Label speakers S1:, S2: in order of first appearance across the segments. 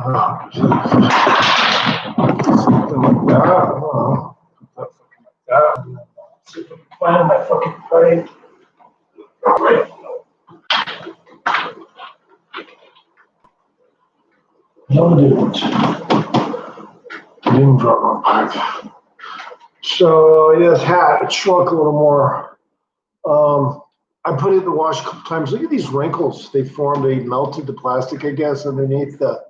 S1: Oh, something like that. Oh, put that fucking like that. And then, see if I can find my fucking frame. No, dude. Didn't drop my pipe. So yeah, this hat, it shrunk a little more. I put it in the wash a couple times. Look at these wrinkles they formed. They melted the plastic, I guess, underneath the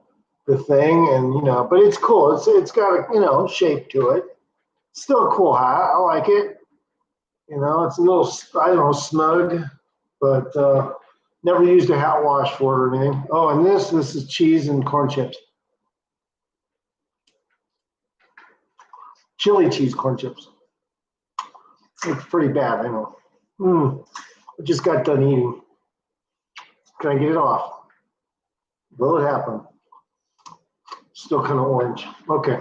S1: thing, and but it's cool. It's got a shape to it. Still a cool hat. I like it. It's a little, I don't know, snug, but never used a hat wash for it or anything. Oh, and this is cheese and corn chips. Chili cheese corn chips. It's pretty bad, I know. I just got done eating. Can I get it off? Will it happen? Still kind of orange. Okay.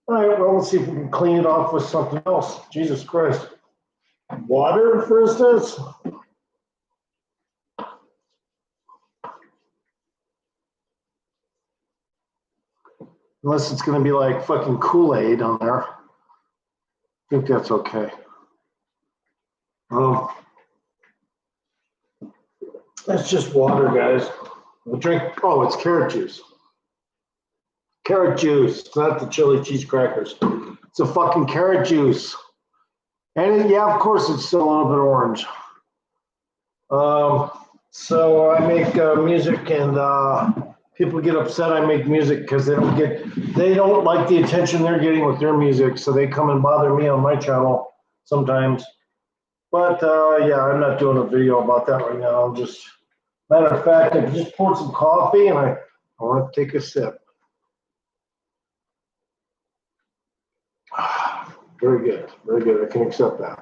S1: All right, well, let's see if we can clean it off with something else. Jesus Christ. Water, for instance. Unless it's going to be like fucking Kool-Aid on there. I think that's okay. That's just water, guys. We'll drink, it's carrot juice. Carrot juice. It's not the chili cheese crackers. It's a fucking carrot juice. And yeah, of course, it's still a little bit orange. So I make music, and people get upset I make music because they don't like the attention they're getting with their music, so they come and bother me on my channel sometimes. But yeah, I'm not doing a video about that right now. I'm just, matter of fact, I just poured some coffee and I want to take a sip. Very good, very good. I can accept that.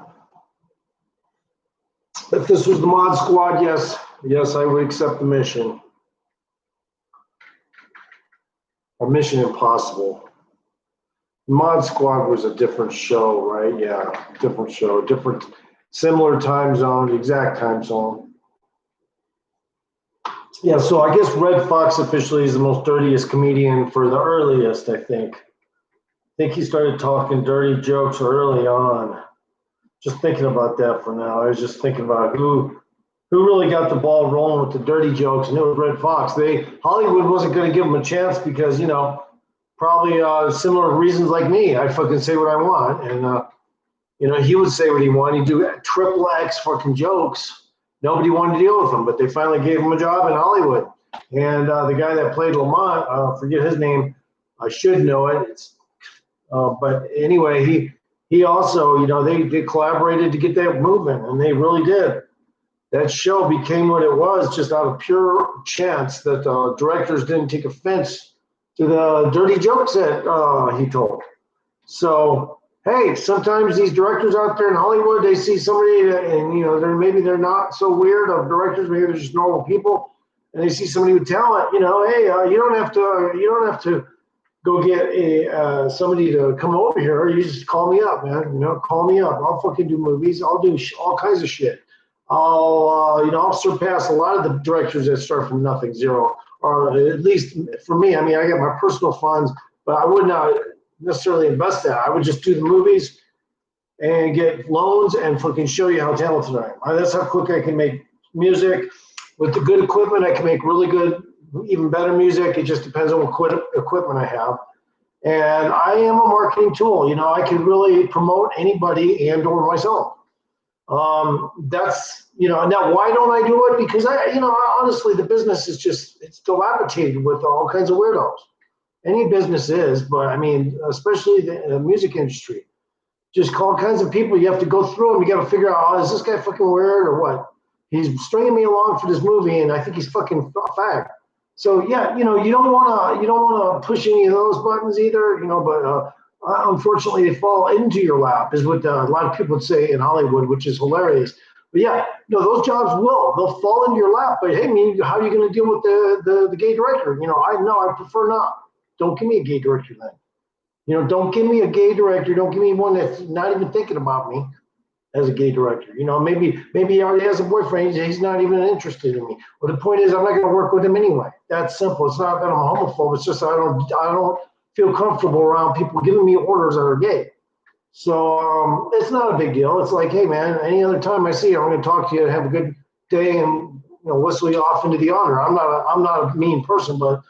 S1: If this was the mod squad, yes, I would accept the mission. Or Mission Impossible. Mod Squad was a different show, right? Yeah, different show, similar time zone, exact time zone. Yeah, so I guess Red Fox officially is the most dirtiest comedian for the earliest, I think. I think he started talking dirty jokes early on. Just thinking about that for now. I was just thinking about who really got the ball rolling with the dirty jokes, and it was Red Fox. Hollywood wasn't going to give him a chance because, probably similar reasons like me. I fucking say what I want, and he would say what he wanted. He'd do triple X fucking jokes. Nobody wanted to deal with him, but they finally gave him a job in Hollywood. And the guy that played Lamont, forget his name. I should know it. But anyway, he also, they collaborated to get that movement, and they really did. That show became what it was just out of pure chance that directors didn't take offense to the dirty jokes that he told. So, hey, sometimes these directors out there in Hollywood, they see somebody that, and maybe they're not so weird of directors, maybe they're just normal people, and they see somebody with talent. Hey, you don't have to go get somebody to come over here. You just call me up, man. Call me up. I'll fucking do movies. I'll do all kinds of shit. I'll surpass a lot of the directors that start from nothing, zero, or at least for me. I mean, I got my personal funds, but I would not necessarily invest that. I would just do the movies and get loans and fucking show you how talented I am. That's how quick I can make music. With the good equipment, I can make really good, even better music. It just depends on what equipment I have. And I am a marketing tool. I can really promote anybody and or myself. That's, now why don't I do it? Because honestly, the business is it's dilapidated with all kinds of weirdos. Any business is, but I mean, especially the music industry, just all kinds of people. You have to go through them. You got to figure out, is this guy fucking weird or what? He's stringing me along for this movie, and I think he's fucking a fag. So yeah, you don't want to push any of those buttons either, but unfortunately they fall into your lap, is what a lot of people would say in Hollywood, which is hilarious. But yeah, those jobs they'll fall into your lap. But hey, how are you going to deal with the gay director? I prefer not. Don't give me a gay director then. Don't give me a gay director. Don't give me one that's not even thinking about me. as a gay director. You know, maybe he already has a boyfriend. He's not even interested in me. But the point is, I'm not going to work with him anyway. That's simple. It's not that I'm a homophobe. It's just I don't feel comfortable around people giving me orders that are gay. So it's not a big deal. It's like, hey man, any other time I see you, I'm going to talk to you, have a good day, and whistle you off into the honor. I'm not a mean person, but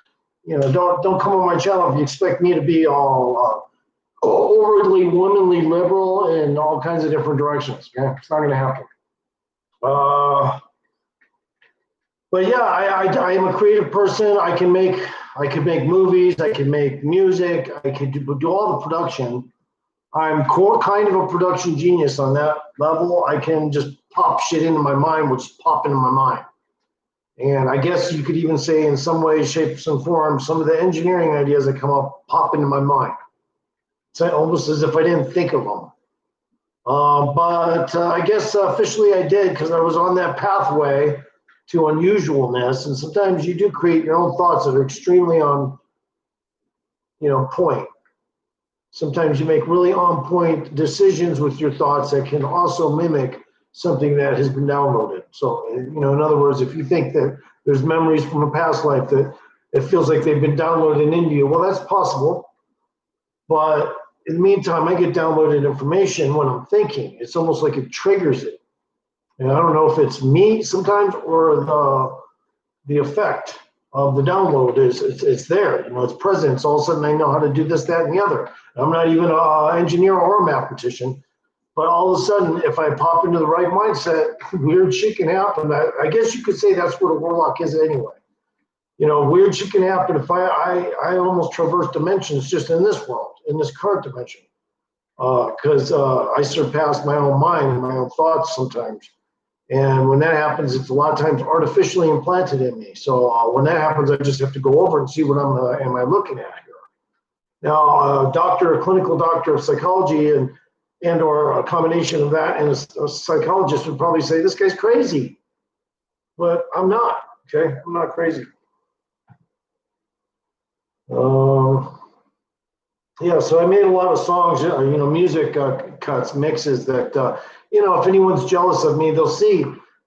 S1: don't come on my channel if you expect me to be all overly womanly liberal in all kinds of different directions. Okay, it's not going to happen. But yeah, I am a creative person. I can make movies. I can make music. I can do all the production. I'm kind of a production genius on that level. I can just pop shit into my mind, which is pop into my mind. And I guess you could even say in some way, shape, some form, some of the engineering ideas that come up pop into my mind. It's almost as if I didn't think of them. But I guess officially I did, because I was on that pathway to unusualness. And sometimes you do create your own thoughts that are extremely on, point. Sometimes you make really on point decisions with your thoughts that can also mimic something that has been downloaded. So, in other words, if you think that there's memories from a past life that it feels like they've been downloaded into you, well, that's possible. But in the meantime, I get downloaded information when I'm thinking. It's almost like it triggers it. And I don't know if it's me sometimes or the effect of the download it's there. It's present. So all of a sudden I know how to do this, that, and the other. I'm not even an engineer or a mathematician, but all of a sudden, if I pop into the right mindset, weird shit can happen. I guess you could say that's what a warlock is anyway. Weird shit can happen if I almost traverse dimensions just in this world, in this current dimension, because I surpass my own mind and my own thoughts sometimes. And when that happens, it's a lot of times artificially implanted in me. So when that happens, I just have to go over and see what am I looking at here. Now, a clinical doctor of psychology and or a combination of that and a psychologist would probably say, this guy's crazy. But I'm not, okay? I'm not crazy. Yeah, so I made a lot of songs, music cuts, mixes that, if anyone's jealous of me, they'll see,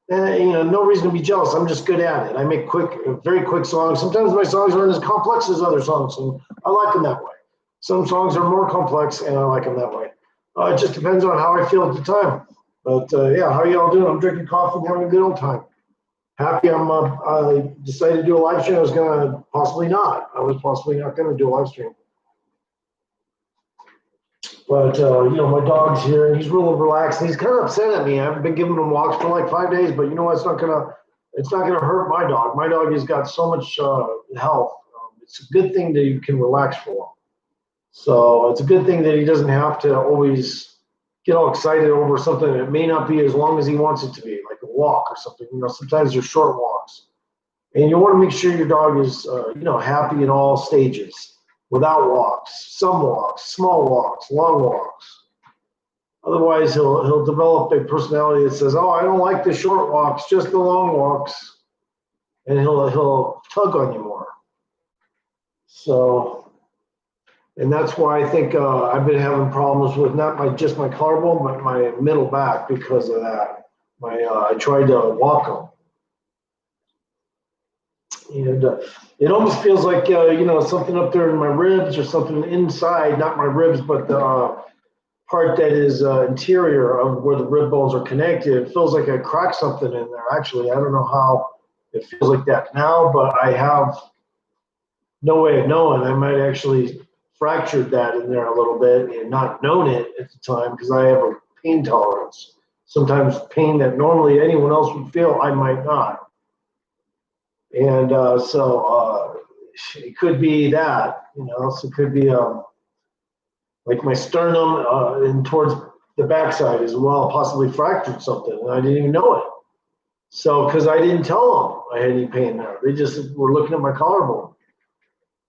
S1: no reason to be jealous. I'm just good at it. I make very quick songs. Sometimes my songs aren't as complex as other songs, and I like them that way. Some songs are more complex, and I like them that way. It just depends on how I feel at the time. But yeah, how y'all doing? I'm drinking coffee and having a good old time. Happy I decided to do a live stream. I was possibly not going to do a live stream. But, my dog's here, and he's really relaxed. And he's kind of upset at me. I haven't been giving him walks for like 5 days, but you know what? It's not gonna hurt my dog. My dog has got so much health. It's a good thing that you can relax for him. So it's a good thing that he doesn't have to always get all excited over something that may not be as long as he wants it to be, like a walk or something. Sometimes they're short walks. And you want to make sure your dog is, happy in all stages. Without walks, some walks, small walks, long walks. Otherwise, he'll develop a personality that says, "Oh, I don't like the short walks, just the long walks," and he'll tug on you more. So, and that's why I think I've been having problems with not just my collarbone, but my middle back because of that. I tried to walk them. And it almost feels like, something up there in my ribs or something inside, not my ribs, but the part that is interior of where the rib bones are connected. It feels like I cracked something in there, actually. I don't know how it feels like that now, but I have no way of knowing. I might actually fractured that in there a little bit and not known it at the time because I have a pain tolerance. Sometimes pain that normally anyone else would feel, I might not. And so it could be that, so it could be like my sternum and towards the backside as well, possibly fractured something, and I didn't even know it. So, because I didn't tell them I had any pain there, they just were looking at my collarbone.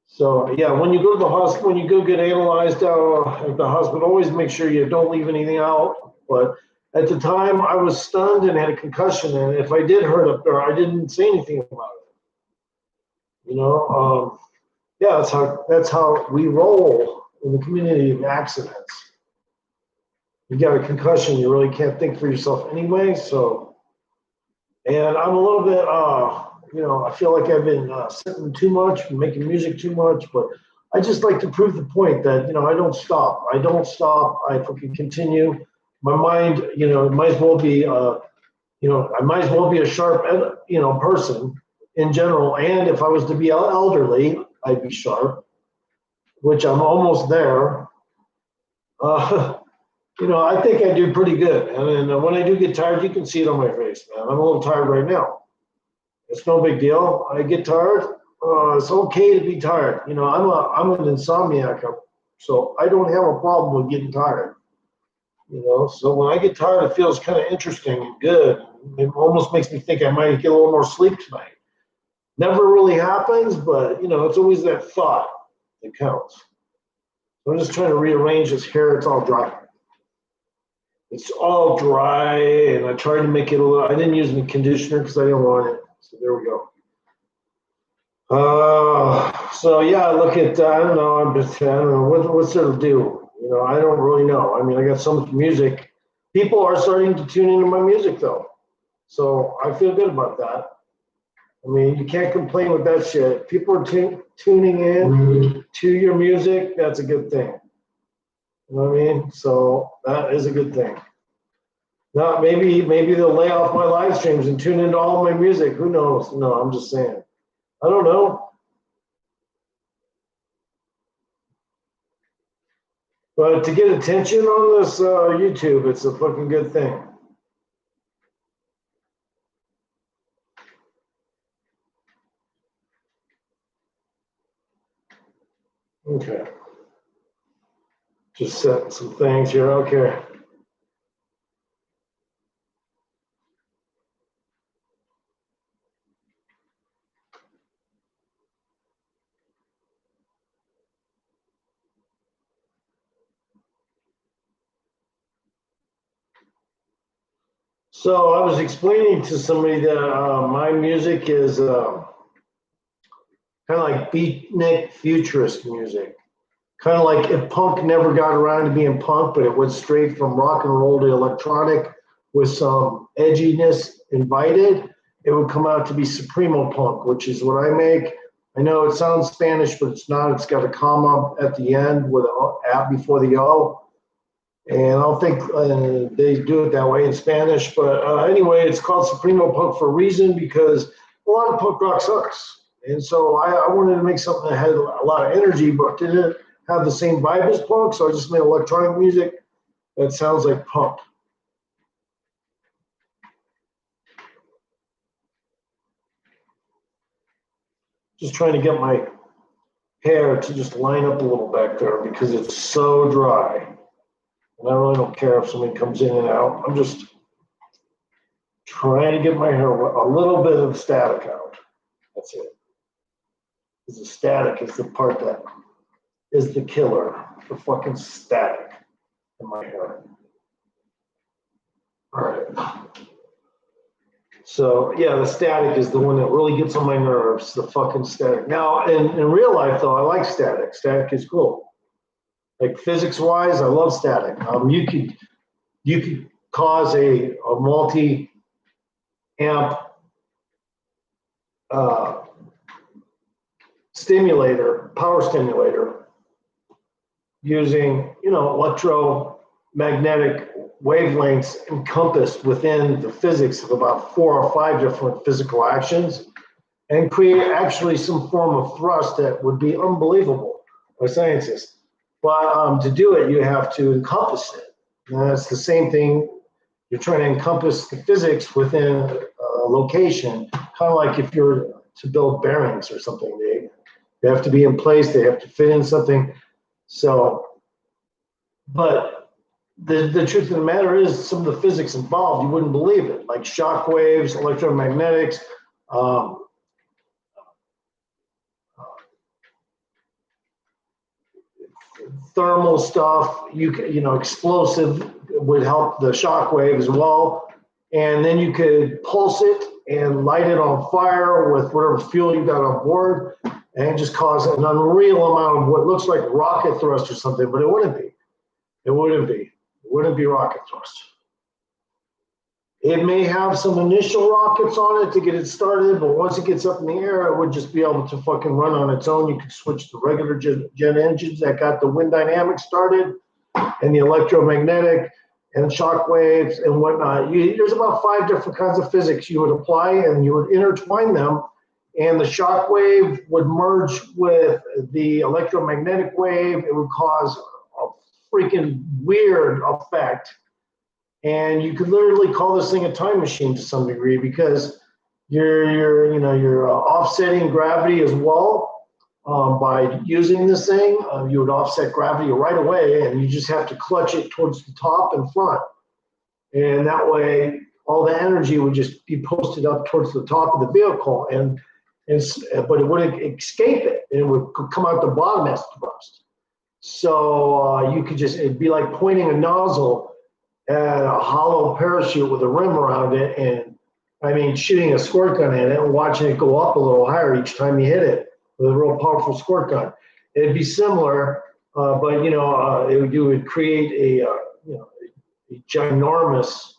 S1: So, yeah, when you go to the hospital, when you go get analyzed at the hospital, always make sure you don't leave anything out. But at the time, I was stunned and had a concussion, and if I did hurt up there, I didn't say anything about it. Yeah, that's how we roll in the community of accidents. you got a concussion, you really can't think for yourself anyway. So, and I'm a little bit, I feel like I've been sitting too much, making music too much, but I just like to prove the point that, I don't stop. I don't stop. I fucking continue. My mind, it might as well be, I might as well be a sharp, person in general. And if I was to be elderly, I'd be sharp, which I'm almost there. I think I do pretty good. And then when I do get tired, you can see it on my face, man. I'm a little tired right now. It's no big deal. I get tired. It's okay to be tired. I'm an insomniac, so I don't have a problem with getting tired. So when I get tired, it feels kind of interesting and good. It almost makes me think I might get a little more sleep tonight. Never really happens, but it's always that thought that counts. So I'm just trying to rearrange this hair. It's all dry. It's all dry, and I tried to make it a little. I didn't use any conditioner because I didn't want it. So there we go. So yeah, look at. I don't know. I don't know what's there to do. I don't really know. I mean, I got so much music. People are starting to tune into my music though, so I feel good about that. I mean, you can't complain with that shit. People are tuning in to your music. That's a good thing. You know what I mean? So that is a good thing. Now, maybe they'll lay off my live streams and tune into all my music. Who knows? No, I'm just saying. I don't know. But to get attention on this YouTube, it's a fucking good thing. Okay. Just setting some things here. Okay. So I was explaining to somebody that my music is kind of like beatnik futurist music. Kind of like if punk never got around to being punk, but it went straight from rock and roll to electronic with some edginess invited, it would come out to be Supremo punk, which is what I make. I know it sounds Spanish, but it's not. It's got a comma at the end with an A before the O. And I don't think they do it that way in Spanish. But anyway, it's called Supremo punk for a reason because a lot of punk rock sucks. And so I wanted to make something that had a lot of energy, but didn't have the same vibe as punk, so I just made electronic music that sounds like punk. Just trying to get my hair to just line up a little back there because it's so dry. And I really don't care if somebody comes in and out. I'm just trying to get my hair a little bit of static out. That's it. Because the static is the part that is the killer. The fucking static in my hair. All right. So yeah, the static is the one that really gets on my nerves, the fucking static. Now, in real life though, I like static. Static is cool. Like physics wise, I love static. You could cause a multi amp power stimulator using, electromagnetic wavelengths encompassed within the physics of about 4 or 5 different physical actions and create actually some form of thrust that would be unbelievable by scientists. But to do it, you have to encompass it. And that's the same thing. You're trying to encompass the physics within a location, kind of like if you're to build bearings or something. They have to be in place. They have to fit in something. So, but the truth of the matter is some of the physics involved, you wouldn't believe it, like shock waves, electromagnetics, thermal stuff, explosive would help the shock wave as well. And then you could pulse it and light it on fire with whatever fuel you got on board and just cause an unreal amount of what looks like rocket thrust or something, but it wouldn't be. It wouldn't be. It wouldn't be rocket thrust. It may have some initial rockets on it to get it started, but once it gets up in the air, it would just be able to fucking run on its own. You could switch to regular jet engines that got the wind dynamics started and the electromagnetic and shock waves and whatnot. There's about 5 different kinds of physics you would apply, and you would intertwine them, and the shock wave would merge with the electromagnetic wave. It would cause a freaking weird effect. And you could literally call this thing a time machine to some degree, because you're offsetting gravity as well. By using this thing, you would offset gravity right away, and you just have to clutch it towards the top and front. And that way, all the energy would just be posted up towards the top of the vehicle, but it wouldn't escape it. It would come out the bottom as thrust. So you could it'd be like pointing a nozzle at a hollow parachute with a rim around it, and shooting a squirt gun at it and watching it go up a little higher each time you hit it with a real powerful squirt gun. It'd be similar, but you would create a ginormous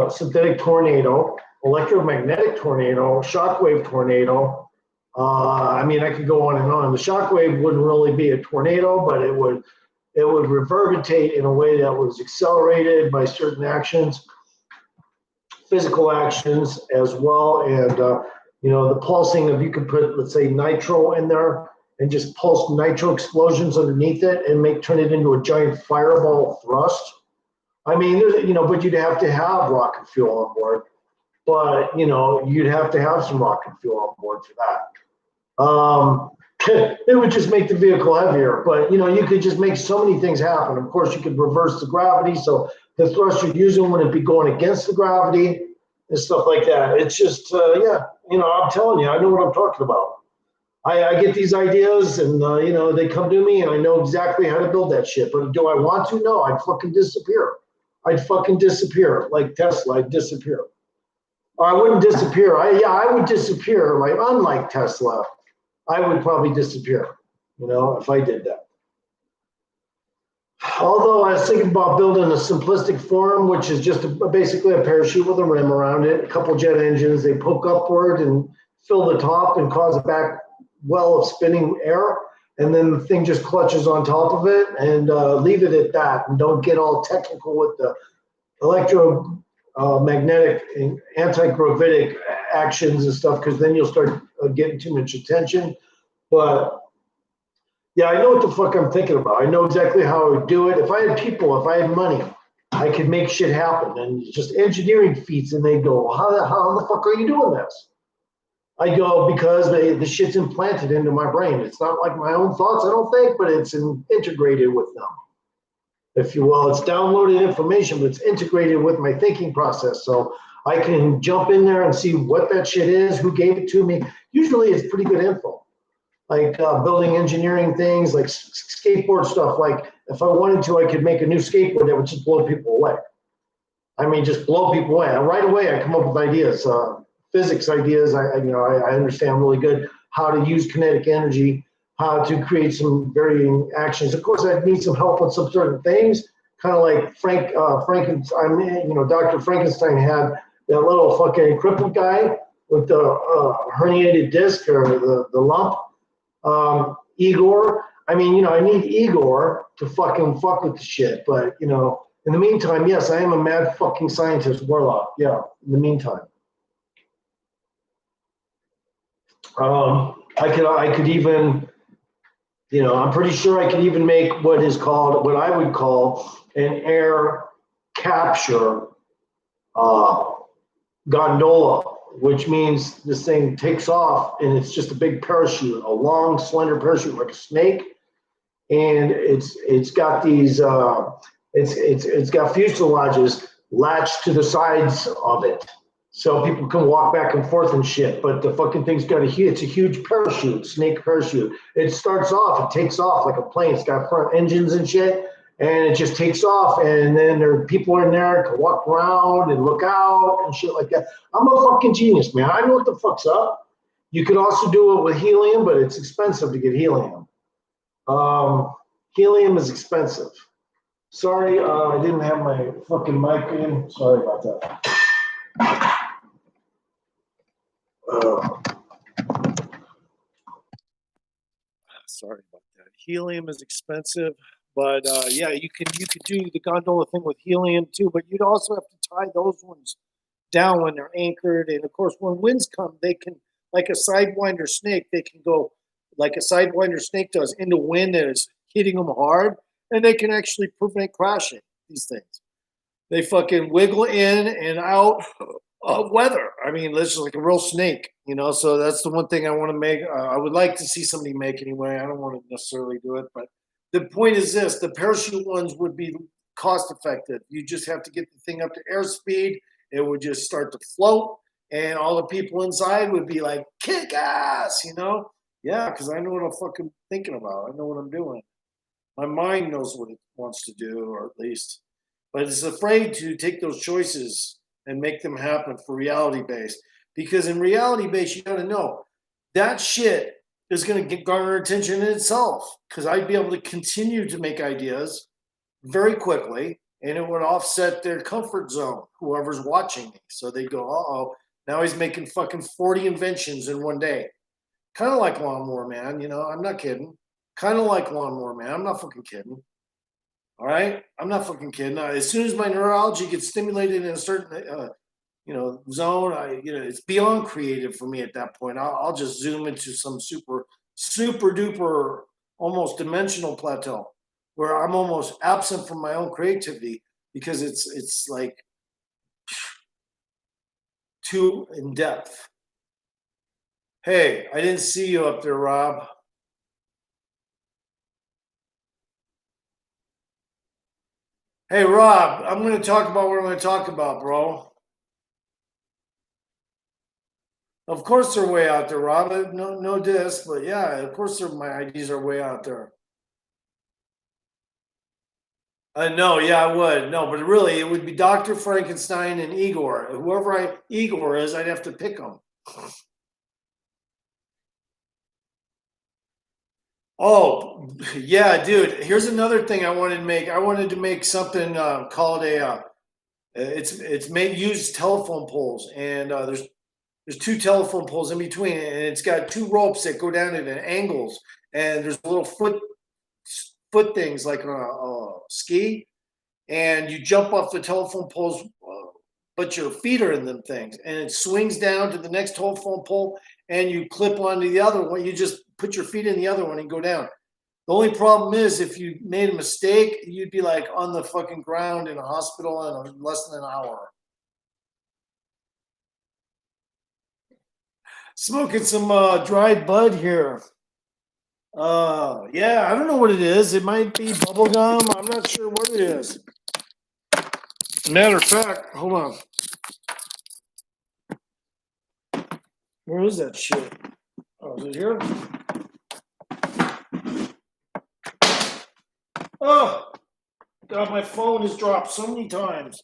S1: synthetic tornado, electromagnetic tornado, shockwave tornado. I could go on and on. The shockwave wouldn't really be a tornado, but it would reverberate in a way that was accelerated by certain actions, physical actions as well. And, the pulsing of, you could put, let's say, nitro in there and just pulse nitro explosions underneath it and turn it into a giant fireball thrust. But you'd have to have rocket fuel on board. But, you'd have to have some rocket fuel on board for that. It would just make the vehicle heavier, but you could just make so many things happen. Of course, you could reverse the gravity, so the thrust you're using wouldn't be going against the gravity and stuff like that. It's just, I'm telling you, I know what I'm talking about. I get these ideas, and they come to me, and I know exactly how to build that shit. But do I want to? No, I'd fucking disappear. Like Tesla. I'd disappear. Or I wouldn't disappear. I would disappear. Like, unlike Tesla, I would probably disappear, if I did that. Although I was thinking about building a simplistic form, which is just basically a parachute with a rim around it, a couple jet engines. They poke upward and fill the top and cause a back well of spinning air, and then the thing just clutches on top of it, and leave it at that, and don't get all technical with the electromagnetic and anti-gravitic actions and stuff, because then you'll start getting too much attention. But yeah, I know what the fuck I'm thinking about. I know exactly how I would do it. If I had people, if I had money, I could make shit happen, and just engineering feats. And they go, how the fuck are you doing this? I go, because the shit's implanted into my brain. It's not like my own thoughts, I don't think, but it's integrated with them, if you will. It's downloaded information, but it's integrated with my thinking process. So I can jump in there and see what that shit is, who gave it to me. Usually it's pretty good info. Like building engineering things, like skateboard stuff. Like if I wanted to, I could make a new skateboard that would just blow people away. Just blow people away. And right away, I come up with ideas, physics ideas. I understand really good how to use kinetic energy, how to create some varying actions. Of course, I'd need some help with some certain things, kind of like Frankenstein. Dr. Frankenstein had that little fucking crippled guy with the herniated disc or the lump. Igor. I need Igor to fucking fuck with the shit. But, in the meantime, yes, I am a mad fucking scientist warlock. Yeah, in the meantime. I could even, I'm pretty sure I could even make what I would call an air capture gondola, which means this thing takes off and it's just a big parachute, a long, slender parachute like a snake, and it's got these it's got fuselages latched to the sides of it, so people can walk back and forth and shit. But the fucking thing's got it's a huge parachute, snake parachute. It starts off, it takes off like a plane. It's got front engines and shit. And it just takes off, and then there are people in there can walk around and look out and shit like that. I'm a fucking genius, man. I know what the fuck's up. You could also do it with helium, but it's expensive to get helium. Helium is expensive. Sorry, I didn't have my fucking mic in. Sorry about that.
S2: Sorry about that. Helium is expensive, but yeah, you could do the gondola thing with helium too. But you'd also have to tie those ones down when they're anchored, and of course, when winds come, they can, like a sidewinder snake, they can go like a sidewinder snake does into wind that is hitting them hard, and they can actually prevent crashing. These things, they fucking wiggle in and out weather. I mean, this is like a real snake, you know. So that's the one thing I want to make. I would like to see somebody make anyway. I don't want to necessarily do it, but the point is this: the parachute ones would be cost effective. You just have to get the thing up to airspeed. It would just start to float, and all the people inside would be like, "Kick ass," you know? Yeah, because I know what I'm fucking thinking about. I know what I'm doing. My mind knows what it wants to do, or at least, but it's afraid to take those choices and make them happen for reality based. Because in reality based, you got to know that shit is going to garner attention in itself. Because I'd be able to continue to make ideas very quickly, and it would offset their comfort zone, whoever's watching me. So they go, "Uh oh, now he's making fucking 40 inventions in one day." Kind of like Lawnmower Man, you know, I'm not kidding. Kind of like Lawnmower Man, I'm not fucking kidding. All right, I'm not fucking kidding. As soon as my neurology gets stimulated in a certain, zone, it's beyond creative for me at that point. I'll just zoom into some super duper, almost dimensional plateau where I'm almost absent from my own creativity because it's like too in depth. Hey, I didn't see you up there, Rob. Hey, Rob, I'm going to talk about what I'm going to talk about, bro. Of course they're way out there, Rob. No diss, but yeah, of course my ideas are way out there. No, yeah, I would. No, but really, it would be Dr. Frankenstein and Igor. Whoever Igor is, I'd have to pick him. Oh, yeah, dude. Here's another thing I wanted to make. I wanted to make something called a. It's made use telephone poles, and there's two telephone poles in between, and it's got two ropes that go down at angles, and there's little foot things like a ski, and you jump off the telephone poles, but your feet are in them things, and it swings down to the next telephone pole, and you clip onto the other one. You just put your feet in the other one and go down. The only problem is if you made a mistake, you'd be like on the fucking ground in a hospital in less than an hour. Smoking some dried bud here. Yeah, I don't know what it is. It might be bubble gum. I'm not sure what it is. Matter of fact, hold on. Where is that shit? Oh, is it here? Oh, God, my phone has dropped so many times.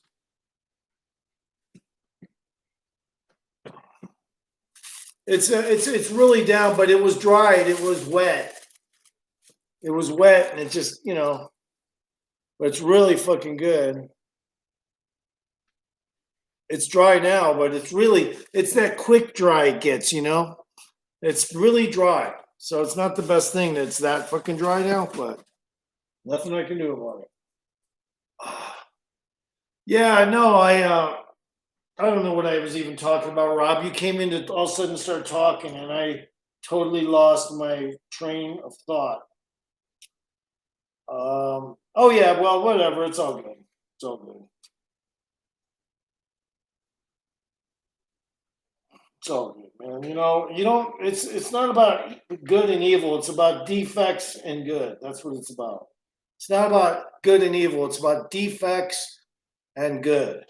S2: It's really down, but it was dried. It was wet. It was wet, and it just, but it's really fucking good. It's dry now, but it's that quick dry it gets, It's really dry. So it's not the best thing that's that fucking dry now, but nothing I can do about it. Yeah, no, I don't know what I was even talking about, Rob. You came in to all of a sudden start talking, and I totally lost my train of thought. Oh yeah, well, whatever. It's all good. It's all good. It's all good, man. You don't. It's not about good and evil. It's about defects and good. That's what it's about. It's not about good and evil. It's about defects and good.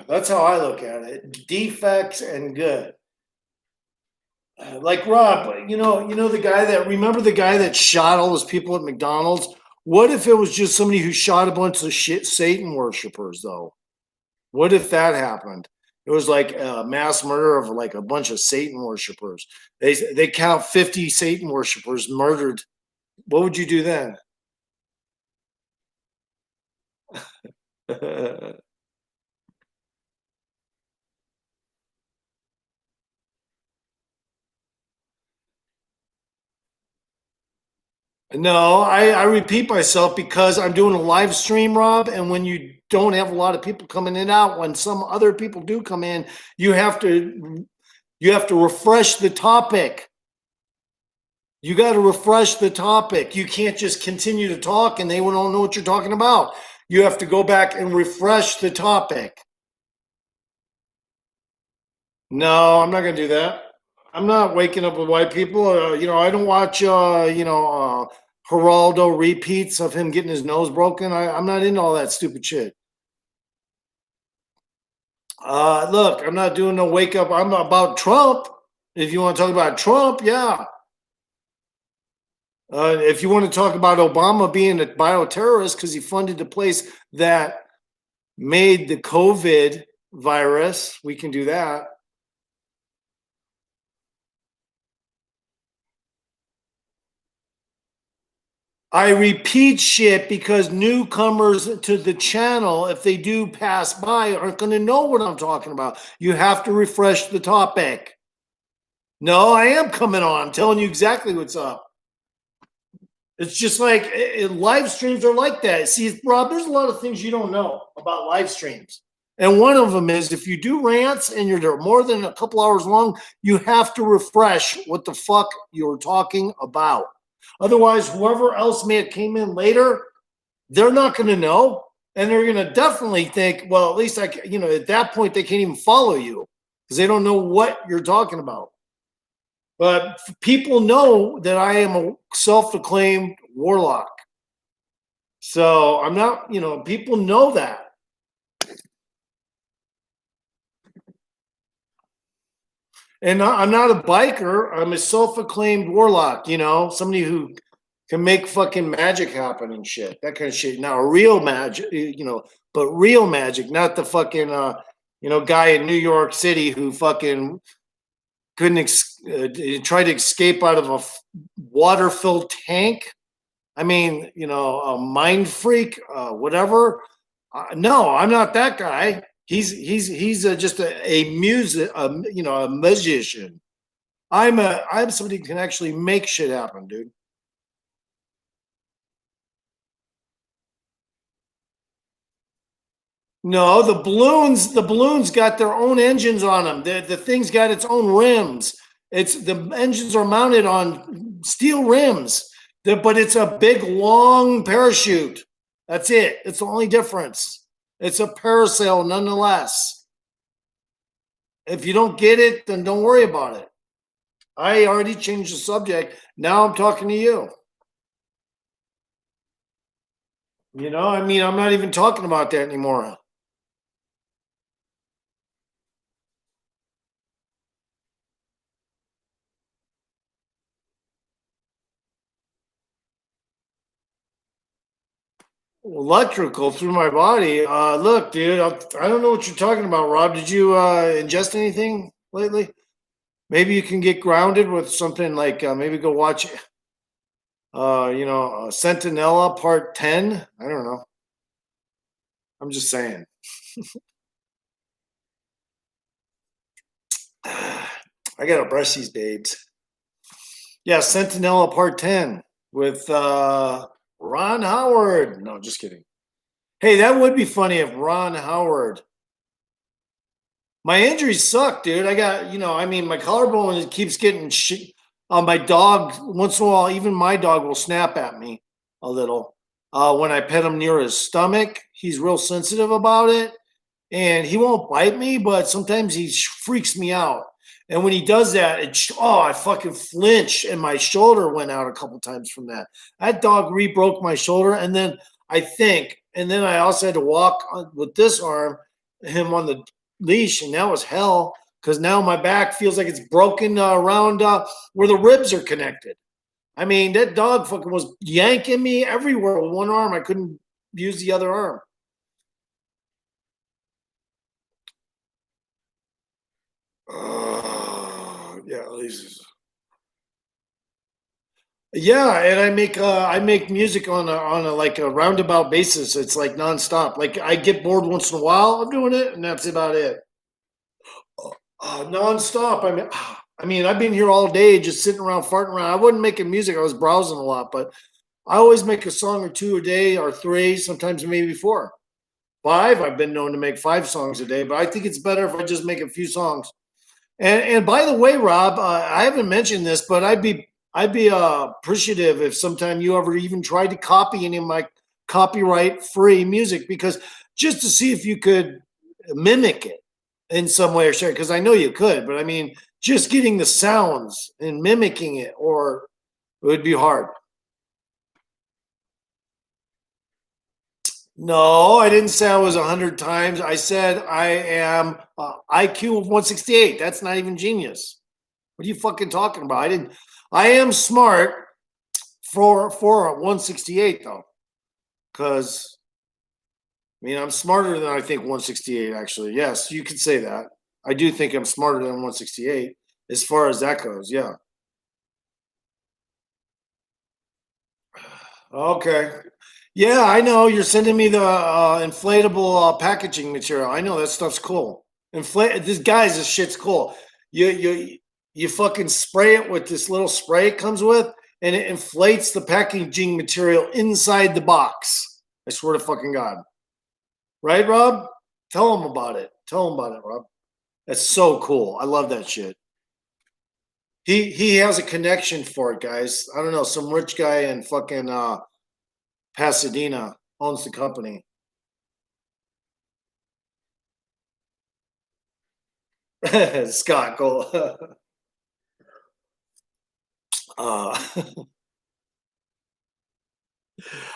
S2: That's how I look at it. Defects and good. Like Rob, the guy remember the guy that shot all those people at McDonald's? What if it was just somebody who shot a bunch of shit Satan worshipers, though? What if that happened? It was like a mass murder of like a bunch of Satan worshipers. They count 50 Satan worshipers murdered What would you do then? No, I repeat myself because I'm doing a live stream, Rob, and when you don't have a lot of people coming in and out, when some other people do come in, you have to refresh the topic. You got to refresh the topic. You can't just continue to talk and they don't know what you're talking about. You have to go back and refresh the topic. No, I'm not going to do that. I'm not waking up with white people. I don't watch, Geraldo repeats of him getting his nose broken. I'm not into all that stupid shit. Look, I'm not doing no wake up. I'm about Trump. If you want to talk about Trump, yeah. If you want to talk about Obama being a bioterrorist because he funded the place that made the COVID virus, we can do that. I repeat shit because newcomers to the channel, if they do pass by, aren't going to know what I'm talking about. You have to refresh the topic. No, I am coming on. I'm telling you exactly what's up. It's just like live streams are like that. See, Rob, there's a lot of things you don't know about live streams. And one of them is if you do rants and you're there more than a couple hours long, you have to refresh what the fuck you're talking about. Otherwise, whoever else may have came in later, they're not going to know. And they're going to definitely think, well, at least at that point, they can't even follow you because they don't know what you're talking about. But people know that I am a self-proclaimed warlock. So I'm not, people know that. And I'm not a biker. I'm a self-acclaimed warlock, somebody who can make fucking magic happen and shit, that kind of shit. Now, real magic, but real magic, not the fucking, guy in New York City who fucking couldn't try to escape out of a water-filled tank. I mean, a mind freak, whatever. No, I'm not that guy. He's just a music, a magician. I'm somebody who can actually make shit happen, dude. No, the balloons got their own engines on them. The thing's got its own rims. The engines are mounted on steel rims, but it's a big long parachute. That's it. It's the only difference. It's a parasail nonetheless. If you don't get it, then don't worry about it. I already changed the subject. Now I'm talking to you. I'm not even talking about that anymore. Electrical through my body. Look, dude, I don't know what you're talking about, Rob. Did you ingest anything lately? Maybe you can get grounded with something like maybe go watch, Sentinella Part 10. I don't know. I'm just saying. I gotta brush these babes. Yeah, Sentinella Part 10 with Ron Howard. No, just kidding. Hey, that would be funny if Ron Howard. My injuries suck, dude. I got, my collarbone keeps getting shit. My dog, once in a while, even my dog will snap at me a little. When I pet him near his stomach, he's real sensitive about it. And he won't bite me, but sometimes he freaks me out. And when he does that, I fucking flinch and my shoulder went out a couple times from that. That dog re-broke my shoulder. And then I also had to walk with this arm, him on the leash, and that was hell because now my back feels like it's broken around where the ribs are connected. I mean, that dog fucking was yanking me everywhere with one arm. I couldn't use the other arm. Yeah, at least. Yeah, and I make music on a like a roundabout basis. It's like nonstop. Like I get bored once in a while of doing it, and that's about it. Nonstop. I mean, I've been here all day, just sitting around farting around. I wasn't making music. I was browsing a lot, but I always make a song or two a day, or three, sometimes maybe four, five. I've been known to make 5 songs a day, but I think it's better if I just make a few songs. And by the way, Rob, I haven't mentioned this, but I'd be appreciative if sometime you ever even tried to copy any of my copyright free music, because just to see if you could mimic it in some way or shape. Because I know you could, but I mean, just getting the sounds and mimicking it, or it would be hard. No, I didn't say I was 100 times. I said I am IQ of 168. That's not even genius. What are you fucking talking about? I didn't. I am smart for a 168 though, because I mean I'm smarter than I think 168 actually. Yes, you could say that. I do think I'm smarter than 168 as far as that goes. Yeah. Okay. Yeah, I know. You're sending me the inflatable packaging material. I know that stuff's cool. Inflate this, guys. This shit's cool. You fucking spray it with this little spray it comes with, and it inflates the packaging material inside the box. I swear to fucking God. Right, Rob? Tell them about it. Tell them about it, Rob. That's so cool. I love that shit. He has a connection for it, guys. I don't know. Some rich guy in fucking Pasadena owns the company. Scott Cole. uh,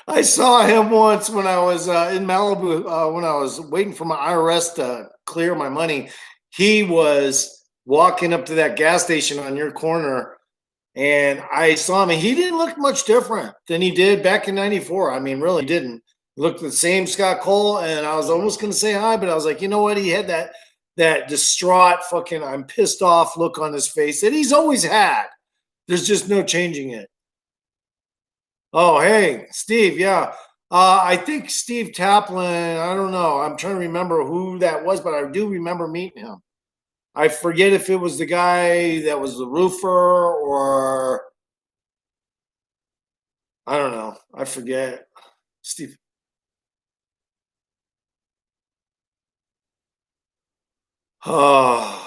S2: I saw him once when I was in Malibu when I was waiting for my IRS to clear my money. He was walking up to that gas station on your corner, and I saw him, and he didn't look much different than he did back in '94. I mean, really didn't. He looked the same Scott Cole, and I was almost going to say hi, but I was like, you know what? He had that distraught fucking I'm pissed off look on his face that he's always had. There's just no changing it. Oh, hey, Steve. Yeah. I think Steve Taplin. I don't know. I'm trying to remember who that was, but I do remember meeting him. I forget if it was the guy that was the roofer, or I don't know. I forget. Steve. Oh,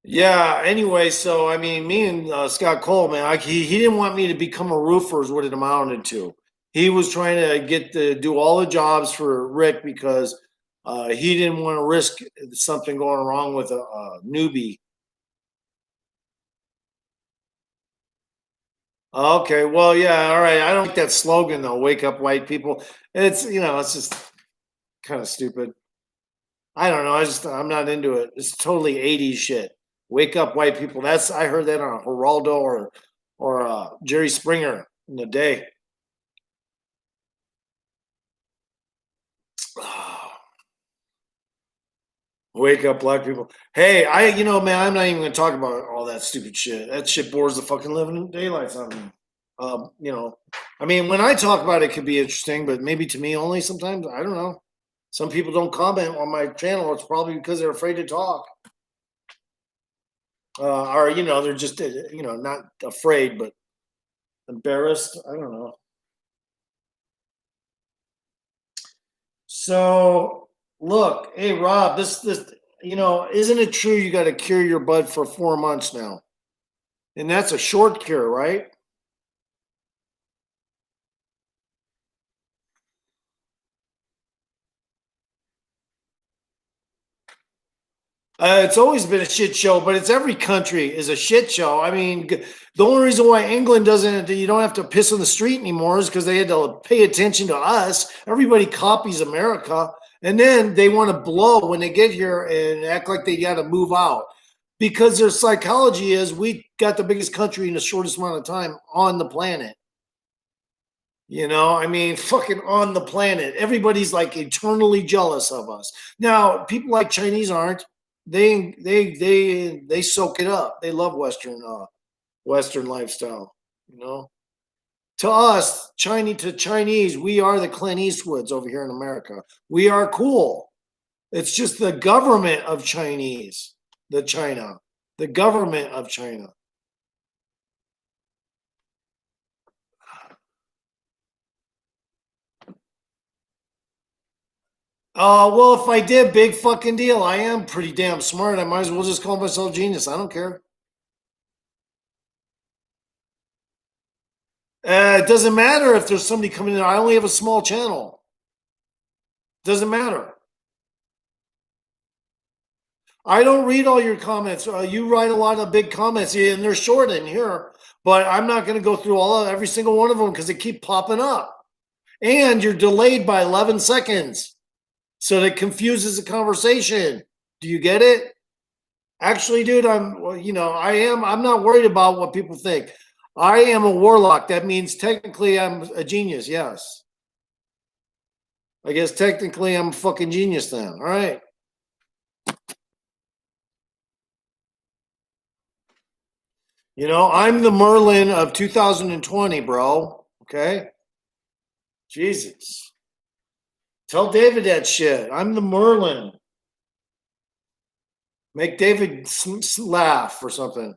S2: yeah. Anyway, so I mean, me and Scott Cole, man, he didn't want me to become a roofer, is what it amounted to. He was trying to get to do all the jobs for Rick because he didn't want to risk something going wrong with a newbie. Okay, well, yeah, all right. I don't like that slogan though. Wake up, white people. It's just kind of stupid. I don't know. I'm not into it. It's totally '80s shit. Wake up, white people. I heard that on Geraldo or Jerry Springer in the day. Wake up, black people. Hey, man, I'm not even gonna talk about all that stupid shit. That shit bores the fucking living daylights out of me. I mean, when I talk about it, it could be interesting, but maybe to me only sometimes. I don't know. Some people don't comment on my channel. It's probably because they're afraid to talk. Or they're just not afraid but embarrassed. I don't know. So look, hey Rob, this isn't it true you got to cure your bud for 4 months now, and that's a short cure, right? It's always been a shit show, but it's every country is a shit show. I mean, the only reason why England doesn't, you don't have to piss on the street anymore is because they had to pay attention to us. Everybody copies America, and then they want to blow when they get here and act like they got to move out because their psychology is we got the biggest country in the shortest amount of time on the planet. I mean, fucking on the planet. Everybody's like eternally jealous of us. Now, people like Chinese aren't. They soak it up. They love Western Western lifestyle, you know. To us, Chinese, we are the Clint Eastwoods over here in America. We are cool. It's just the government of Chinese, the government of China. Well, if I did, big fucking deal. I am pretty damn smart. I might as well just call myself genius. I don't care. It doesn't matter if there's somebody coming in. I only have a small channel. Doesn't matter. I don't read all your comments. You write a lot of big comments, and they're short in here. But I'm not going to go through every single one of them because they keep popping up. And you're delayed by 11 seconds. So that confuses the conversation. Do you get it? Actually, dude, I'm not worried about what people think. I am a warlock. That means technically I'm a genius. Yes. I guess technically I'm a fucking genius then. All right. You know, I'm the Merlin of 2020, bro. Okay. Jesus. Tell David that shit. I'm the Merlin. Make David laugh or something.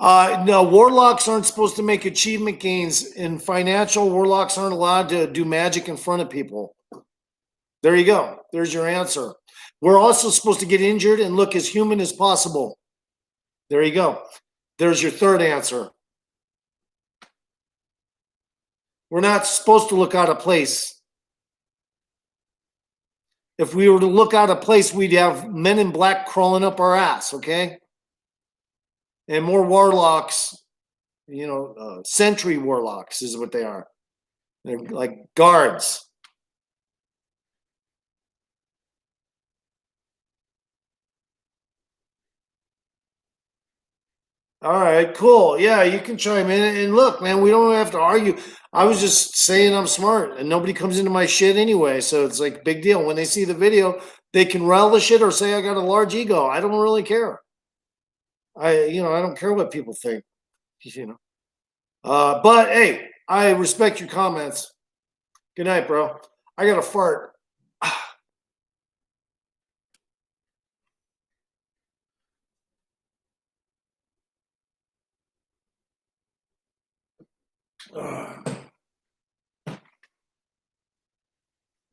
S2: No, warlocks aren't supposed to make achievement gains. In financial, warlocks aren't allowed to do magic in front of people. There you go. There's your answer. We're also supposed to get injured and look as human as possible. There you go. There's your third answer. We're not supposed to look out of place. If we were to look out of place, we'd have men in black crawling up our ass, okay? And more warlocks, sentry warlocks is what they are. They're like guards. All right, cool. Yeah, you can chime in. And look, man, we don't have to argue. I was just saying I'm smart and nobody comes into my shit anyway. So it's like big deal. When they see the video, they can relish it or say I got a large ego. I don't really care. I don't care what people think, But hey, I respect your comments. Good night, bro. I got to fart.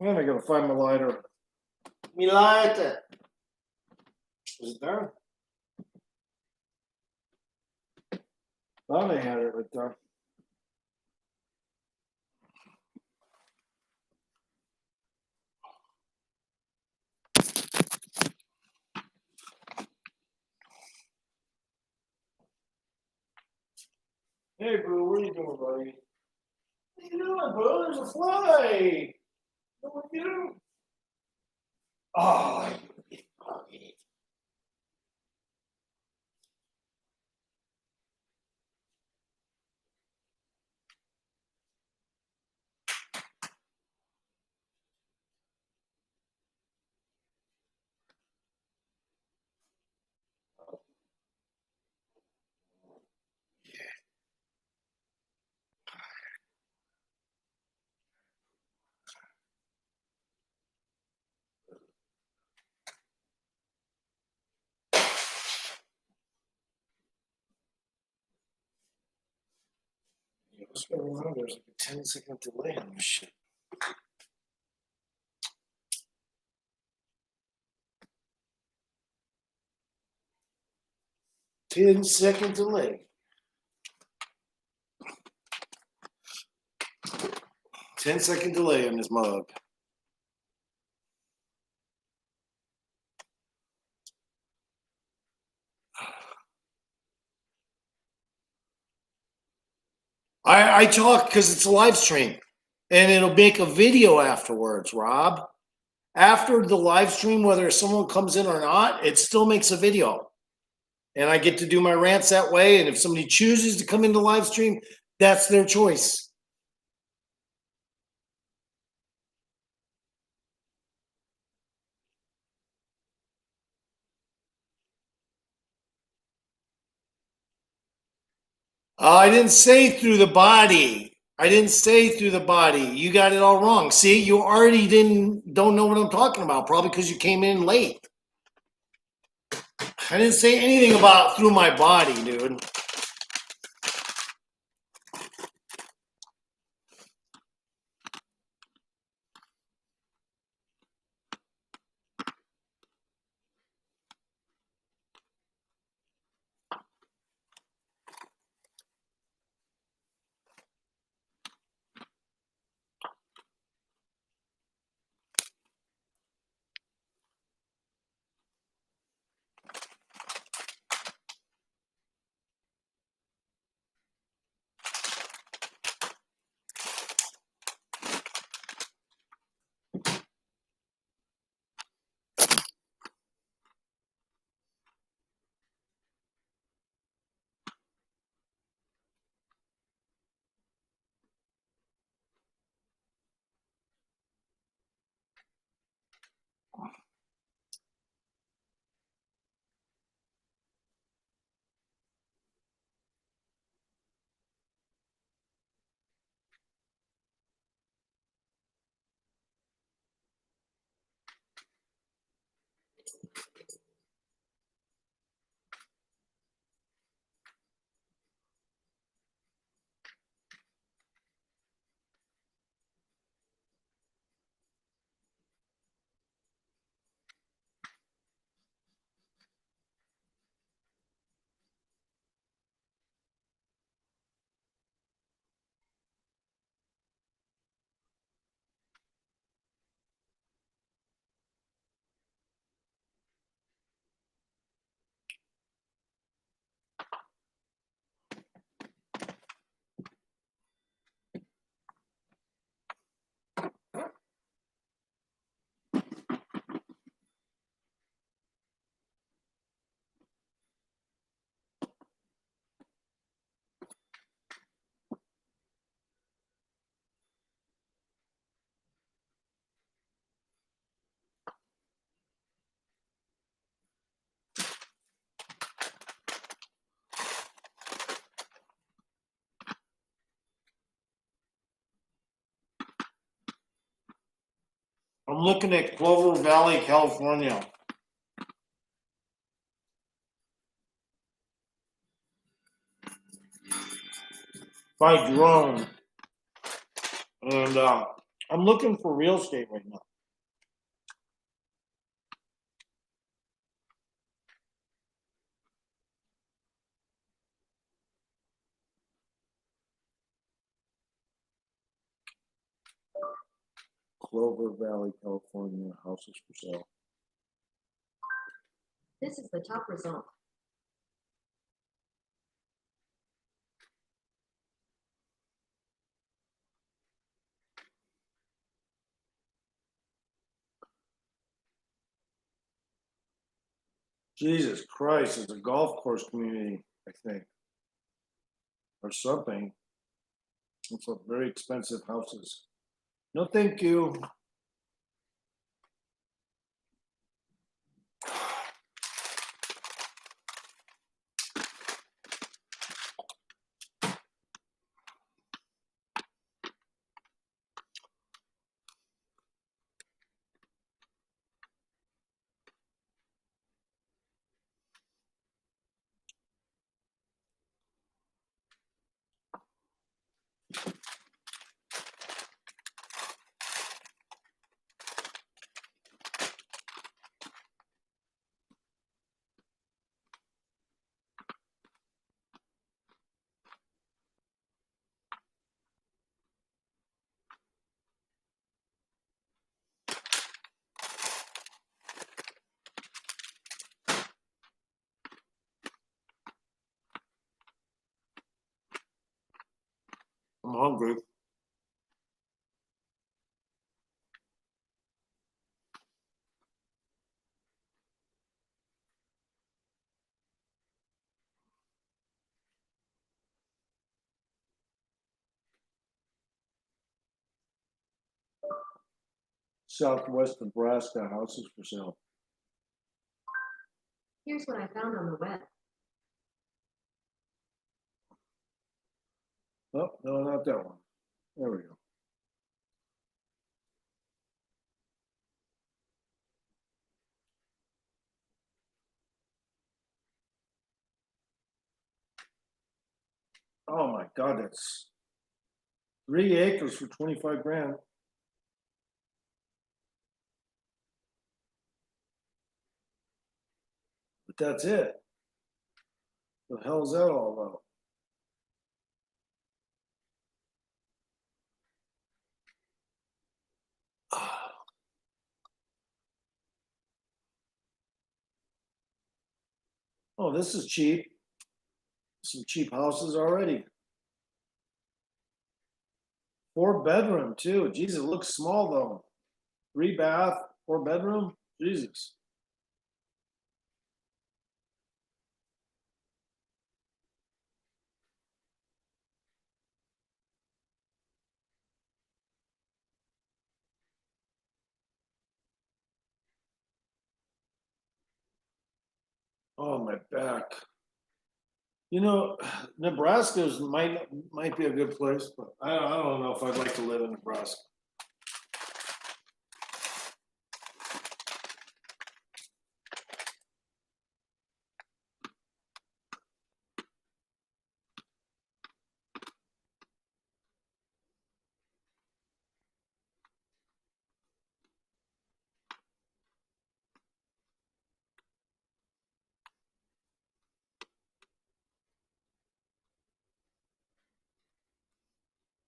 S2: Man, I gotta find my lighter. Me lighter. Is it there? Thought I had it right there. Hey, bro, what are you doing, buddy? What are you doing, bro? There's a fly. What are you doing? Oh, you fucking. What's going on? There's like a 10-second delay on this shit. Ten-second delay. 10-second delay on this mug. I talk because it's a live stream and it'll make a video afterwards, Rob. After the live stream, whether someone comes in or not, it still makes a video. And I get to do my rants that way. And if somebody chooses to come into live stream, that's their choice. I didn't say through the body. I didn't say through the body. You got it all wrong. See, you already don't know what I'm talking about, probably because you came in late. I didn't say anything about through my body, dude. I'm looking at Clover Valley, California. By drone. And I'm looking for real estate right now. Clover Valley, California, houses for sale.
S3: This is the top result.
S2: Jesus Christ, it's a golf course community, I think. Or something. It's a very expensive houses. No, thank you. I'm hungry. Southwest Nebraska, houses for sale.
S3: Here's what I found on the web.
S2: Oh, no, not that one. There we go. Oh my God, that's 3 acres for 25 grand. But that's it. The hell's that all about? Oh, this is cheap. Some cheap houses already. 4-bedroom too. Jesus, it looks small though. 3-bath, 4-bedroom. Jesus. Oh, my back. You know, Nebraska's might be a good place, but I don't know if I'd like to live in Nebraska.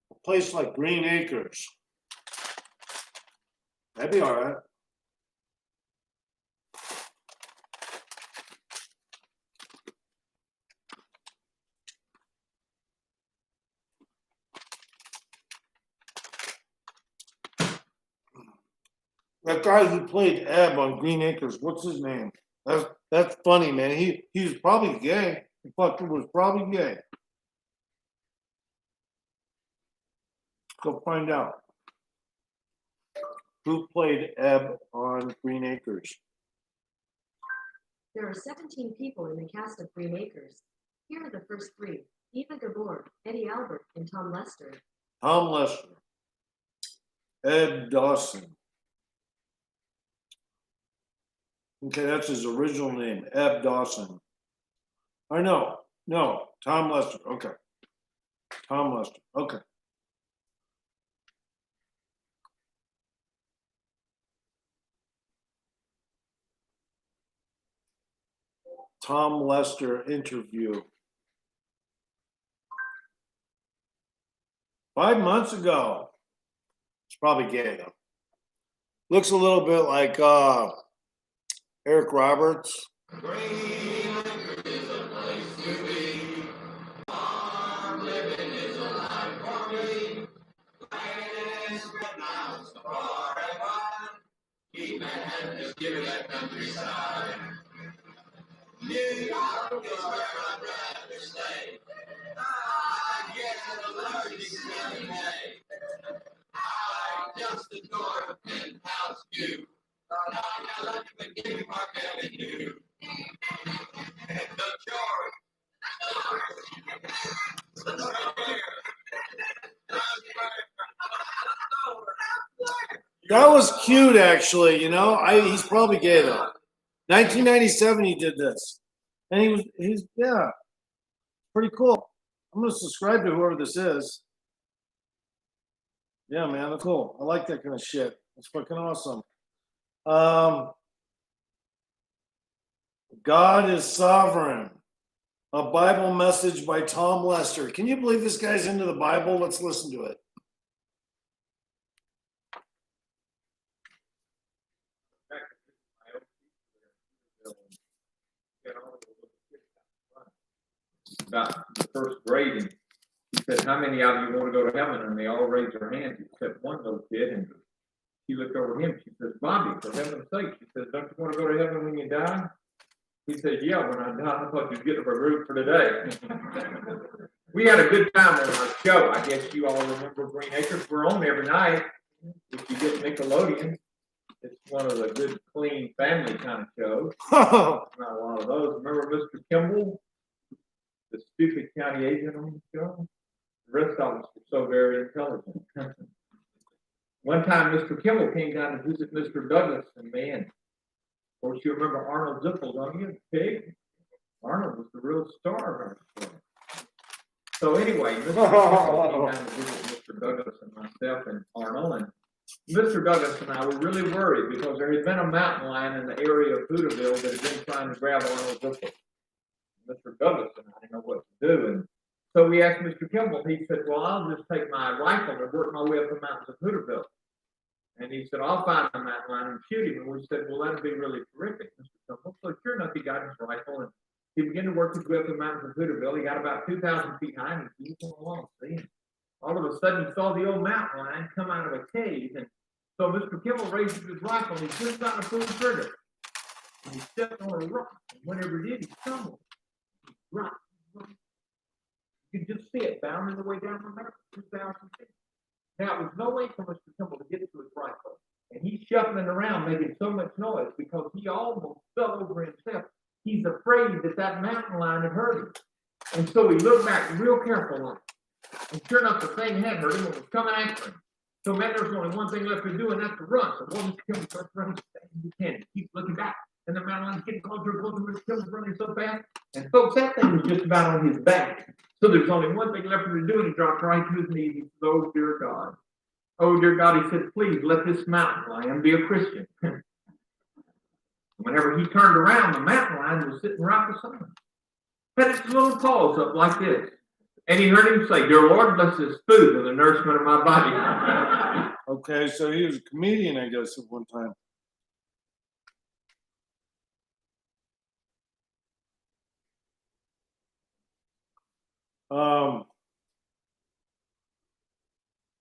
S2: A place like Green Acres. That'd be all right. That guy who played Eb on Green Acres, what's his name? That's funny, man. He's probably gay. He fucking was probably gay. Go find out. Who played Eb on Green Acres?
S3: There are 17 people in the cast of Green Acres. Here are the first 3: Eva Gabor, Eddie Albert, and Tom Lester.
S2: Tom Lester. Ed Dawson. Okay, that's his original name, Eb Dawson. I know. No, Tom Lester. Okay. Tom Lester. Okay. Tom Lester interview. 5 months ago. It's probably gay though. Looks a little bit like Eric Roberts.
S4: New York is where I'd rather stay. I get an allergic smelling hay. I just adore a penthouse view. Now I like to give Park Avenue. The George.
S2: That was cute, actually. You know, he's probably gay though. 1997, he did this, and he's pretty cool. I'm gonna subscribe to whoever this is. Yeah, man, that's cool. I like that kind of shit. It's fucking awesome. God is Sovereign. A Bible message by Tom Lester. Can you believe this guy's into the Bible? Let's listen to it.
S5: About the first grade, and he said, "How many of you want to go to heaven?" And they all raised their hands except one little kid. And she looked over at him. She says, "Bobby, for heaven's sake," she says, "don't you want to go to heaven when you die?" He said, "Yeah, when I die." I thought you'd get up a root for today. We had a good time on our show. I guess you all remember Green Acres. We're on every night. If you get Nickelodeon, it's one of the good, clean family kind of shows. Not a lot of those. Remember Mr. Kimball, the stupid county agent on the show? The rest of us were so very intelligent. One time, Mr. Kimmel came down to visit Mr. Douglas, and man, of course, you remember Arnold Zippel, don't you? Pig? Arnold was the real star of our story. So anyway, Mr. Kimmel came down to visit Mr. Douglas and myself and Arnold, and Mr. Douglas and I were really worried because there had been a mountain lion in the area of Hooterville that had been trying to grab Arnold Zippel. Mr. Douglas and I didn't know what to do, and so we asked Mr. Kimball. He said, well, I'll just take my rifle and work my way up the mountains of Hooterville. And he said, I'll find a mountain lion and shoot him. And we said, well, that'd be really terrific, Mr. Kimball. So sure enough, he got his rifle and he began to work his way up the mountains of Hooterville. He got about 2,000 feet high and he was along, see? All of a sudden, he saw the old mountain lion come out of a cave. And so Mr. Kimball raises his rifle and he just got to pull the trigger. And he stepped on a rock. And whenever he did, he stumbled. Right. You could just see it bounding the way down the mountain, 2,000 feet. Now, it was no way for Mr. Kimball to get to his rifle. And he's shuffling around making so much noise because he almost fell over himself. He's afraid that that mountain lion had hurt him. And so he looked back real careful on it. And sure enough, the thing had hurt him and was coming after him. So man, there's only one thing left to do, and that's to run. So Mr. Kimball starts running as fast as he can. He keeps looking back. And the mountain lion's getting closer and closer. Mr. Kimball's running so fast. And folks, that thing was just about on his back. So there's only one thing left for him to do, and he dropped right to his knees. He said, oh, dear God. Oh, dear God, he said, please let this mountain lion be a Christian. Whenever he turned around, the mountain lion was sitting right beside him. Had its little paws up like this. And he heard him say, dear Lord, bless this food and the nourishment of my body.
S2: Okay, so he was a comedian, I guess, at one time.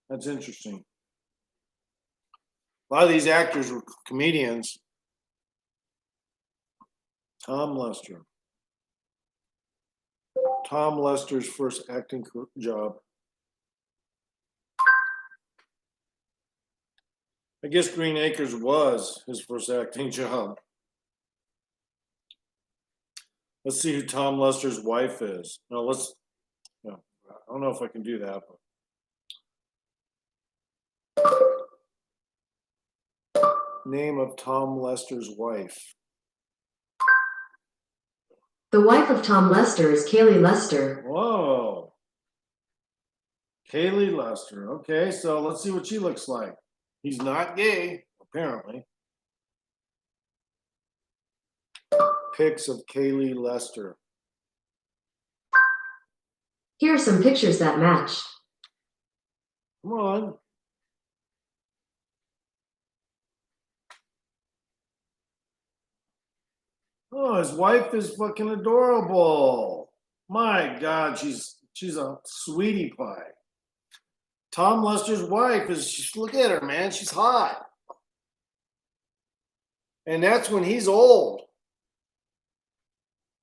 S2: That's interesting. A lot of these actors were comedians. Tom Lester. Tom Lester's first acting job. I guess Green Acres was his first acting job. Let's see who Tom Lester's wife is. No, I don't know if I can do that, but. Name of Tom Lester's wife.
S3: The wife of Tom Lester is Kaylee Lester.
S2: Whoa. Kaylee Lester. Okay, so let's see what she looks like. He's not gay, apparently. Pics of Kaylee Lester.
S3: Here are some pictures that match.
S2: Come on. Oh, his wife is fucking adorable. My God, she's a sweetie pie. Tom Lester's wife look at her, man. She's hot. And that's when he's old.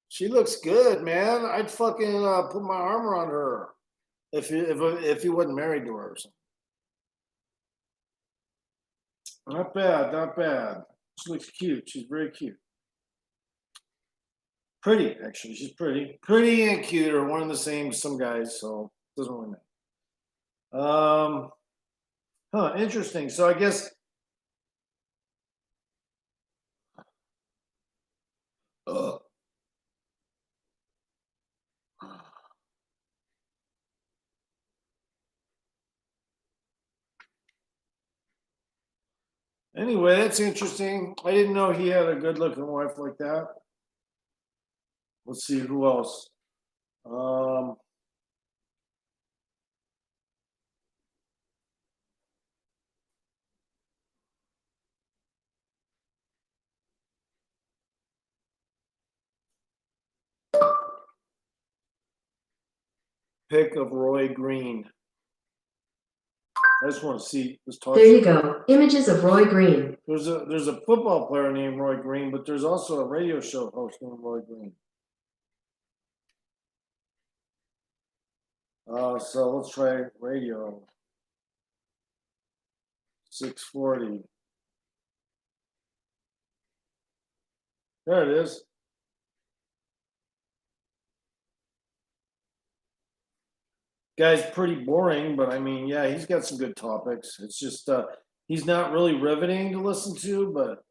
S2: She looks good, man. I'd fucking put my arm around her if he wasn't married to her or something. Not bad, not bad. She looks cute. She's very cute. Pretty, actually. She's pretty. Pretty and cute are one and the same to some guys, so it doesn't really matter. Interesting. So I guess anyway, that's interesting. I didn't know he had a good looking wife like that. Let's see who else. Pick of Roy Green. I just want to see this talk.
S3: There you go. Images of Roy Green.
S2: There's a football player named Roy Green, but there's also a radio show host named Roy Green. So let's try radio. 640. There it is. Guy's pretty boring, but I mean, yeah, he's got some good topics. It's just he's not really riveting to listen to, but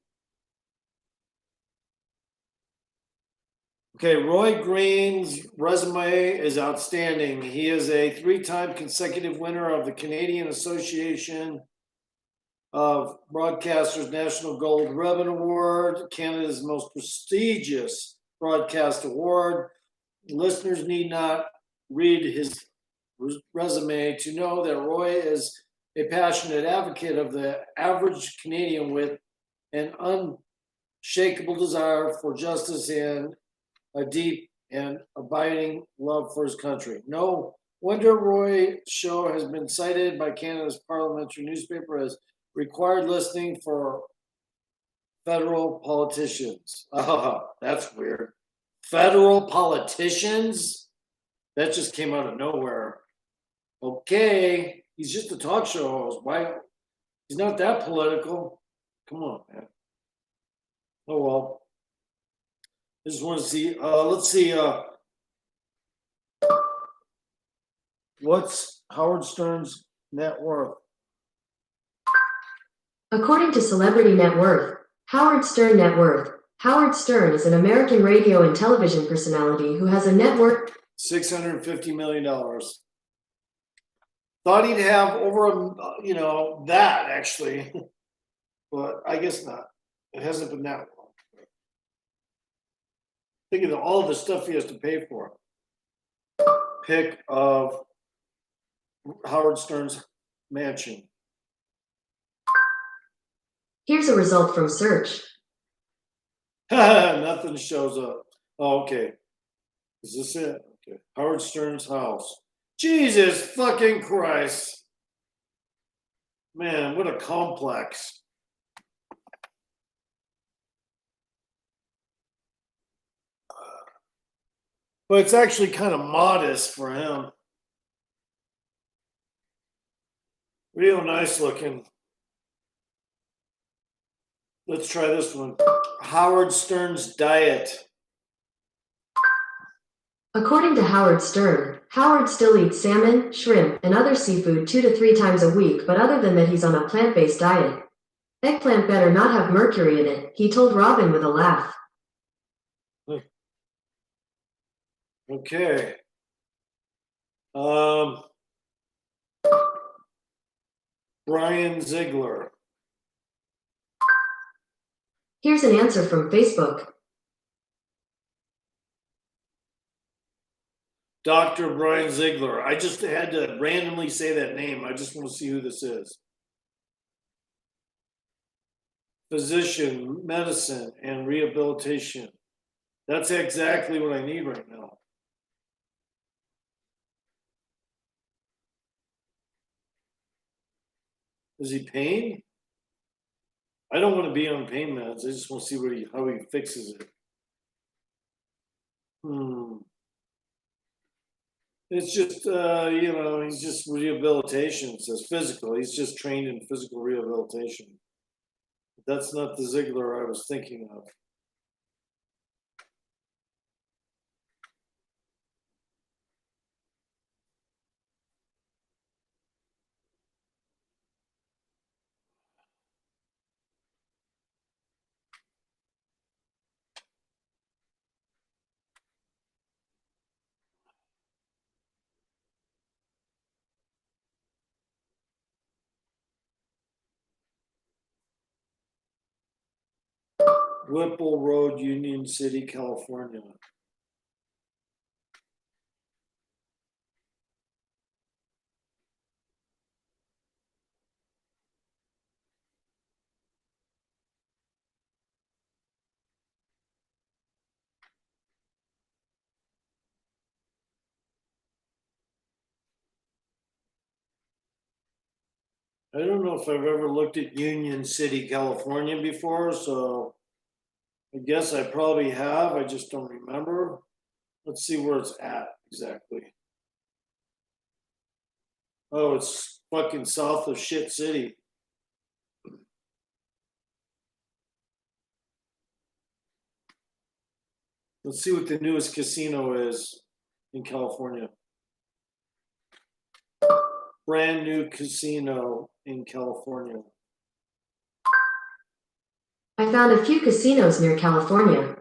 S2: okay, Roy Green's resume is outstanding. He is a 3-time consecutive winner of the Canadian Association of Broadcasters National Gold Ribbon Award, Canada's most prestigious broadcast award. Listeners need not read his resume to know that Roy is a passionate advocate of the average Canadian with an unshakable desire for justice and a deep and abiding love for his country. No wonder Roy's show has been cited by Canada's parliamentary newspaper as required listening for federal politicians. Oh, that's weird. Federal politicians? That just came out of nowhere. Okay, he's just a talk show host. Why? He's not that political. Come on, man. Oh well. I just want to see. Let's see. What's Howard Stern's net worth?
S3: According to Celebrity Net Worth, Howard Stern net worth. Howard Stern is an American radio and television personality who has a net worth
S2: $650 million. Thought he'd have over, that actually, but I guess not. It hasn't been that long. Think of all the stuff he has to pay for. Pick of Howard Stern's mansion.
S3: Here's a result from search.
S2: Nothing shows up. Oh, okay. Is this it? Okay. Howard Stern's house. Jesus fucking Christ. Man, what a complex. But it's actually kind of modest for him. Real nice looking. Let's try this one. Howard Stern's diet.
S3: According to Howard Stern, Howard still eats salmon, shrimp, and other seafood 2 to 3 times a week, but other than that he's on a plant-based diet. Eggplant better not have mercury in it, he told Robin with a laugh.
S2: Okay. Brian Ziegler.
S3: Here's an answer from Facebook.
S2: Dr. Brian Ziegler. I just had to randomly say that name. I just want to see who this is. Physician, medicine, and rehabilitation. That's exactly what I need right now. Is he pain? I don't want to be on pain meds. I just want to see how he fixes it. It's just, he's just rehabilitation. It says physical. He's just trained in physical rehabilitation. That's not the Ziegler I was thinking of. Whipple Road, Union City, California. I don't know if I've ever looked at Union City, California before, so I guess I probably have. I just don't remember. Let's see where it's at exactly. Oh, it's fucking south of Shit City. Let's see what the newest casino is in California. brand new casino in California.
S3: I found a few casinos near California.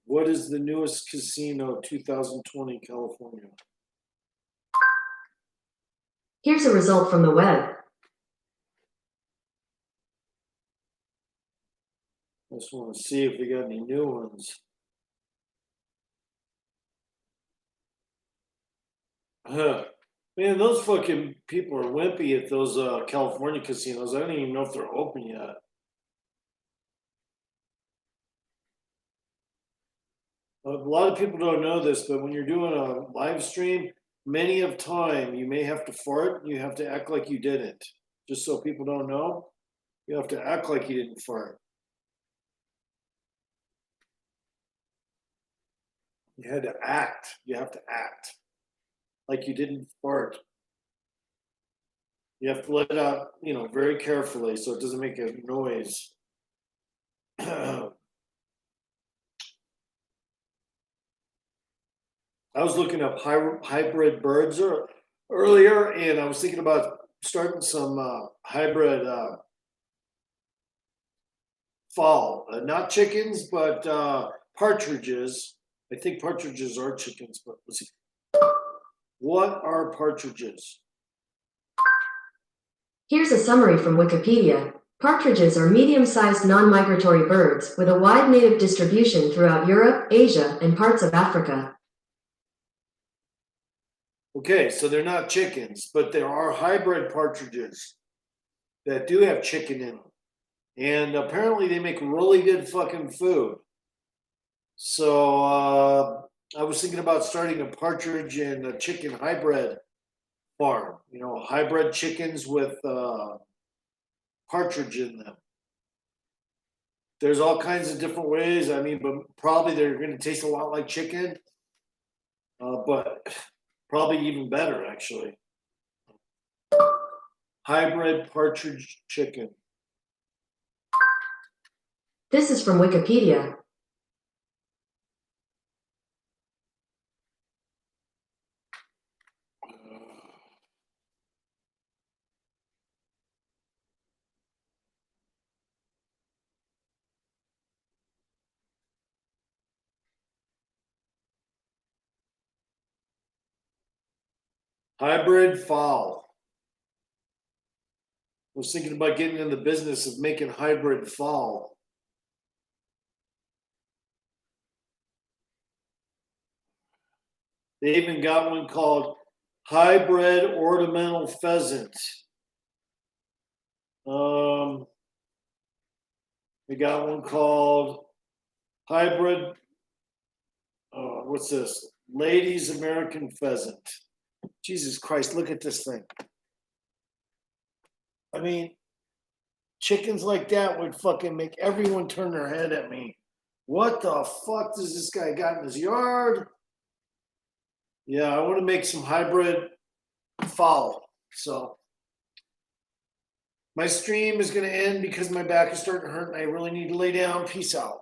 S2: What is the newest casino 2020 California?
S3: Here's a result from the web.
S2: I just want to see if we got any new ones. Man, those fucking people are wimpy at those California casinos. I don't even know if they're open yet. A lot of people don't know this, but when you're doing a live stream, many of time you may have to fart. You have to act like you didn't. Just so people don't know, you have to act like you didn't fart. You had to act. You have to act like you didn't fart. You have to let it out, very carefully so it doesn't make a noise. I was looking up hybrid birds earlier, and I was thinking about starting some hybrid fowl. Not chickens, but partridges. I think partridges are chickens, but let's see. What are partridges?
S3: Here's a summary from Wikipedia. Partridges are medium-sized non-migratory birds with a wide native distribution throughout Europe, Asia, and parts of Africa.
S2: Okay, so they're not chickens, but there are hybrid partridges that do have chicken in them. And apparently they make really good fucking food. So I was thinking about starting a partridge and a chicken hybrid farm. Hybrid chickens with partridge in them. There's all kinds of different ways. I mean, but probably they're going to taste a lot like chicken. But probably even better, actually. Hybrid partridge chicken.
S3: This is from Wikipedia.
S2: Hybrid fowl. I was thinking about getting in the business of making hybrid fowl. They even got one called hybrid ornamental pheasant. They got one called hybrid, what's this? Ladies American pheasant. Jesus Christ, look at this thing. I mean, chickens like that would fucking make everyone turn their head at me. What the fuck does this guy got in his yard? Yeah, I want to make some hybrid fowl. So my stream is going to end because my back is starting to hurt and I really need to lay down. Peace out.